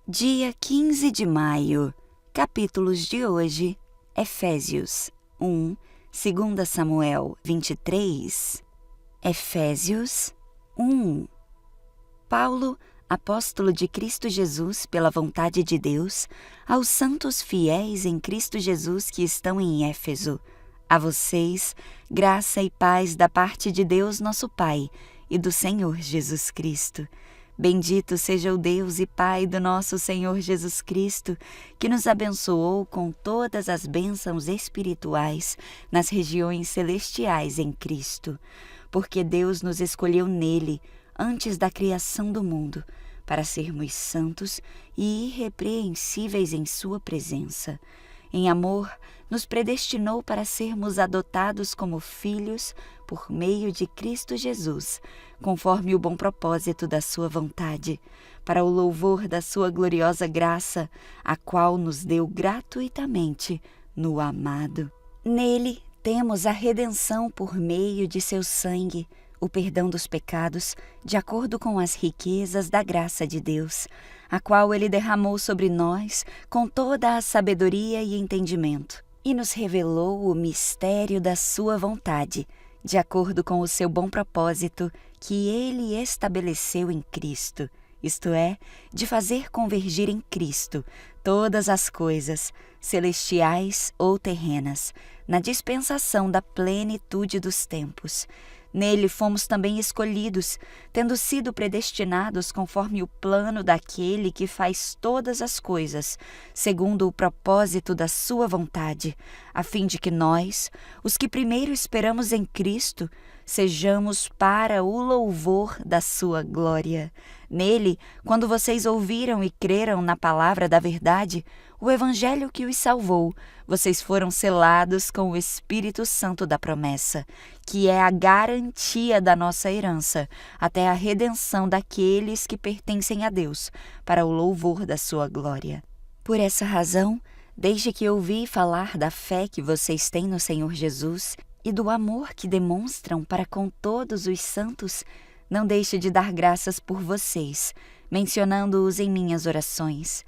Dia 15 de maio, capítulos de hoje, Efésios 1, 2 Samuel 23. Efésios 1. Paulo, apóstolo de Cristo Jesus pela vontade de Deus, aos santos fiéis em Cristo Jesus que estão em Éfeso, a vocês, graça e paz da parte de Deus nosso Pai e do Senhor Jesus Cristo. Bendito seja o Deus e Pai do nosso Senhor Jesus Cristo, que nos abençoou com todas as bênçãos espirituais nas regiões celestiais em Cristo, porque Deus nos escolheu nele, antes da criação do mundo, para sermos santos e irrepreensíveis em sua presença. Em amor, nos predestinou para sermos adotados como filhos por meio de Cristo Jesus, conforme o bom propósito da sua vontade, para o louvor da sua gloriosa graça, a qual nos deu gratuitamente no amado. Nele temos a redenção por meio de seu sangue, o perdão dos pecados, de acordo com as riquezas da graça de Deus, a qual Ele derramou sobre nós com toda a sabedoria e entendimento, e nos revelou o mistério da sua vontade, de acordo com o seu bom propósito que Ele estabeleceu em Cristo, isto é, de fazer convergir em Cristo todas as coisas, celestiais ou terrenas, na dispensação da plenitude dos tempos. Nele fomos também escolhidos, tendo sido predestinados conforme o plano daquele que faz todas as coisas, segundo o propósito da sua vontade, a fim de que nós, os que primeiro esperamos em Cristo, sejamos para o louvor da sua glória. Nele, quando vocês ouviram e creram na palavra da verdade, o evangelho que os salvou, vocês foram selados com o Espírito Santo da promessa, que é a garantia da nossa herança, até a redenção daqueles que pertencem a Deus, para o louvor da sua glória. Por essa razão, desde que ouvi falar da fé que vocês têm no Senhor Jesus e do amor que demonstram para com todos os santos, não deixe de dar graças por vocês, mencionando-os em minhas orações.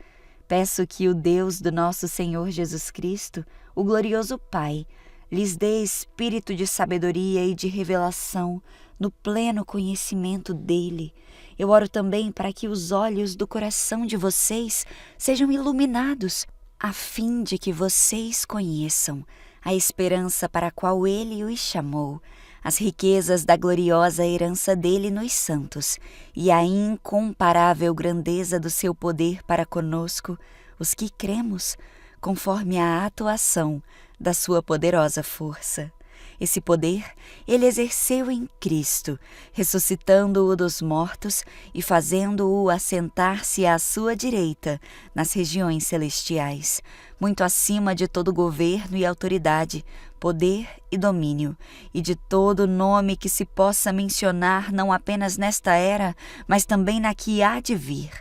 Peço que o Deus do nosso Senhor Jesus Cristo, o glorioso Pai, lhes dê espírito de sabedoria e de revelação no pleno conhecimento dele. Eu oro também para que os olhos do coração de vocês sejam iluminados, a fim de que vocês conheçam a esperança para a qual ele os chamou, as riquezas da gloriosa herança dele nos santos e a incomparável grandeza do seu poder para conosco, os que cremos, conforme a atuação da sua poderosa força. Esse poder ele exerceu em Cristo, ressuscitando-o dos mortos e fazendo-o assentar-se à sua direita nas regiões celestiais, muito acima de todo governo e autoridade, poder e domínio, e de todo nome que se possa mencionar não apenas nesta era, mas também na que há de vir.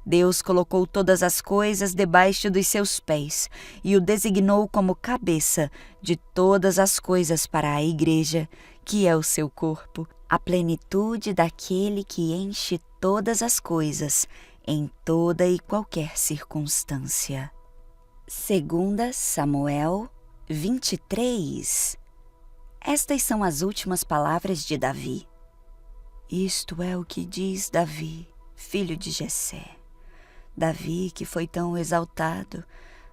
Deus colocou todas as coisas debaixo dos seus pés e o designou como cabeça de todas as coisas para a Igreja, que é o seu corpo, a plenitude daquele que enche todas as coisas em toda e qualquer circunstância. 2 Samuel 23. Estas são as últimas palavras de Davi. Isto é o que diz Davi, filho de Jessé. Davi, que foi tão exaltado,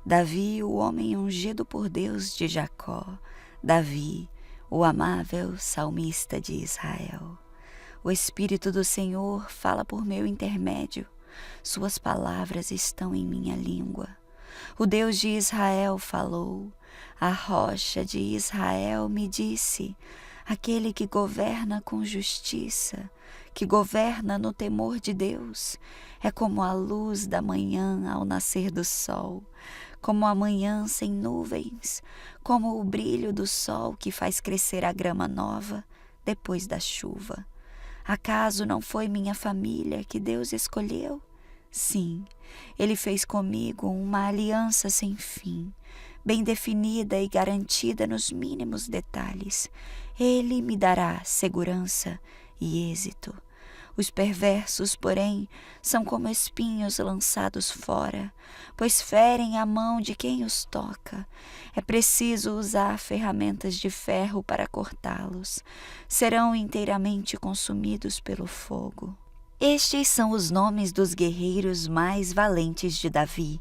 Davi, o homem ungido por Deus de Jacó, Davi, o amável salmista de Israel. O Espírito do Senhor fala por meu intermédio, suas palavras estão em minha língua. O Deus de Israel falou, a rocha de Israel me disse, aquele que governa com justiça, que governa no temor de Deus, é como a luz da manhã ao nascer do sol, como a manhã sem nuvens, como o brilho do sol que faz crescer a grama nova depois da chuva. Acaso não foi minha família que Deus escolheu? Sim, Ele fez comigo uma aliança sem fim, bem definida e garantida nos mínimos detalhes. Ele me dará segurança e êxito. Os perversos, porém, são como espinhos lançados fora, pois ferem a mão de quem os toca. É preciso usar ferramentas de ferro para cortá-los. Serão inteiramente consumidos pelo fogo. Estes são os nomes dos guerreiros mais valentes de Davi.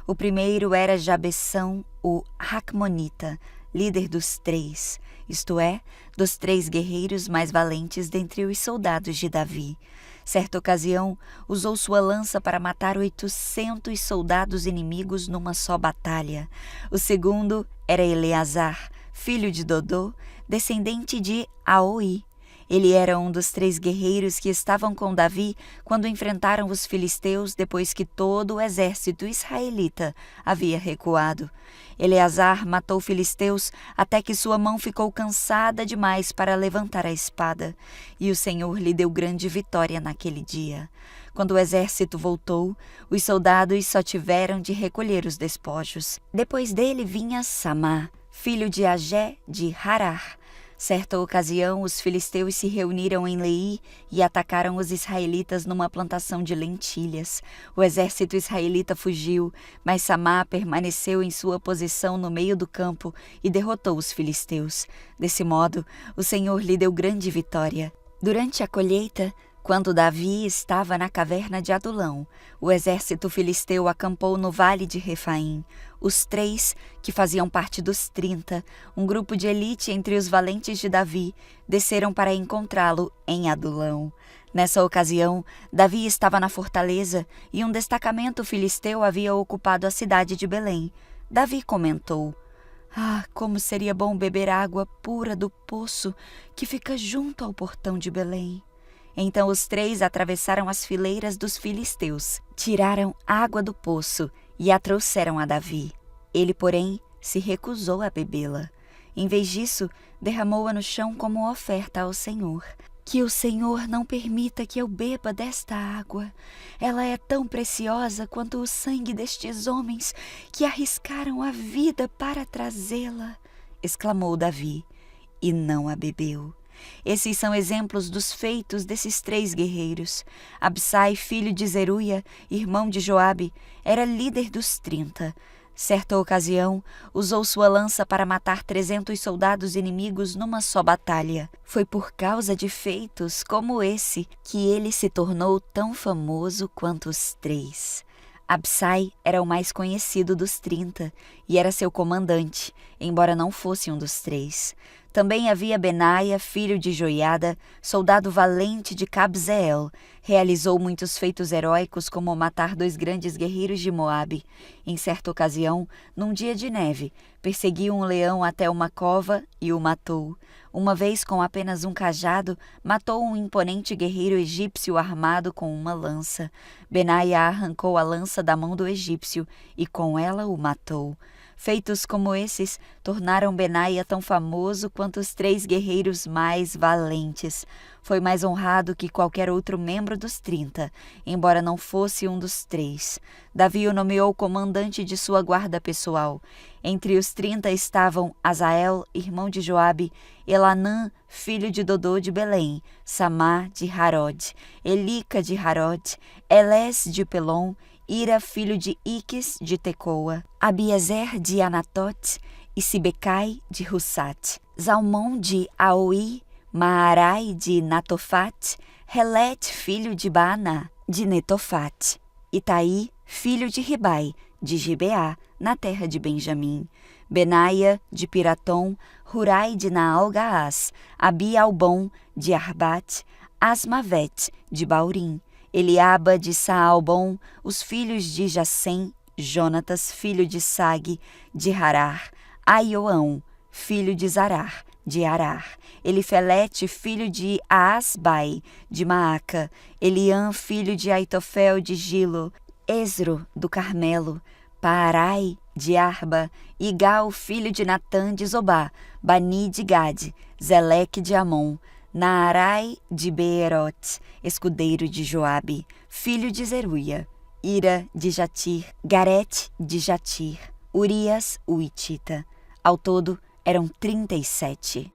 O primeiro era Jabessão, o Racmonita, líder dos 3, isto é, dos 3 guerreiros mais valentes dentre os soldados de Davi. Certa ocasião, usou sua lança para matar 800 soldados inimigos numa só batalha. O segundo era Eleazar, filho de Dodô, descendente de Aoi. Ele era um dos 3 guerreiros que estavam com Davi quando enfrentaram os filisteus depois que todo o exército israelita havia recuado. Eleazar matou filisteus até que sua mão ficou cansada demais para levantar a espada, e o Senhor lhe deu grande vitória naquele dia. Quando o exército voltou, os soldados só tiveram de recolher os despojos. Depois dele vinha Samá, filho de Agé de Harar. Certa ocasião, os filisteus se reuniram em Leí e atacaram os israelitas numa plantação de lentilhas. O exército israelita fugiu, mas Samá permaneceu em sua posição no meio do campo e derrotou os filisteus. Desse modo, o Senhor lhe deu grande vitória. Durante a colheita, quando Davi estava na caverna de Adulão, o exército filisteu acampou no vale de Refaim. Os 3, que faziam parte dos 30, um grupo de elite entre os valentes de Davi, desceram para encontrá-lo em Adulão. Nessa ocasião, Davi estava na fortaleza e um destacamento filisteu havia ocupado a cidade de Belém. Davi comentou: "Ah, como seria bom beber água pura do poço que fica junto ao portão de Belém." Então os 3 atravessaram as fileiras dos filisteus, tiraram água do poço e a trouxeram a Davi. Ele, porém, se recusou a bebê-la. Em vez disso, derramou-a no chão como oferta ao Senhor. "Que o Senhor não permita que eu beba desta água. Ela é tão preciosa quanto o sangue destes homens que arriscaram a vida para trazê-la", exclamou Davi, e não a bebeu. Esses são exemplos dos feitos desses 3 guerreiros. Absai, filho de Zeruia, irmão de Joabe, era líder dos 30. Certa ocasião, usou sua lança para matar 300 soldados inimigos numa só batalha. Foi por causa de feitos como esse que ele se tornou tão famoso quanto os 3. Absai era o mais conhecido dos 30 e era seu comandante, embora não fosse um dos 3. Também havia Benaia, filho de Joiada, soldado valente de Cabzeel. Realizou muitos feitos heróicos, como matar 2 grandes guerreiros de Moabe. Em certa ocasião, num dia de neve, perseguiu um leão até uma cova e o matou. Uma vez, com apenas um cajado, matou um imponente guerreiro egípcio armado com uma lança. Benaia arrancou a lança da mão do egípcio e com ela o matou. Feitos como esses tornaram Benaia tão famoso quanto os 3 guerreiros mais valentes. Foi mais honrado que qualquer outro membro dos 30, embora não fosse um dos 3. Davi o nomeou comandante de sua guarda pessoal. Entre os 30 estavam Azael, irmão de Joabe, Elanã, filho de Dodô de Belém, Samá de Harod, Elica de Harod, Elés de Pelom, Ira, filho de Iques de Tecoa, Abiezer de Anatote e Sibecai de Hussate, Zalmon de Aoi, Maarai de Natofate, Helete, filho de Baaná, de Netofate, Itaí, filho de Ribai, de Gibeá, na terra de Benjamim, Benaia, de Piratom, Hurai de Naal-Gaás, Abi-Albon, de Arbate, Asmavete, de Baurim, Eliaba de Saalbon, os filhos de Jacém, Jonatas, filho de Sag, de Harar, Aioão, filho de Zarar, de Arar, Elifelete, filho de Aasbai, de Maaca, Eliã, filho de Aitofel, de Gilo, Esro, do Carmelo, Paarai, de Arba, Igal, filho de Natã, de Zobá, Bani, de Gade, Zeleque, de Amon, Naarai, de Beerote, escudeiro de Joabe, filho de Zeruia, Ira, de Jatir, Garete, de Jatir, Urias, o Itita. Ao todo, eram 37.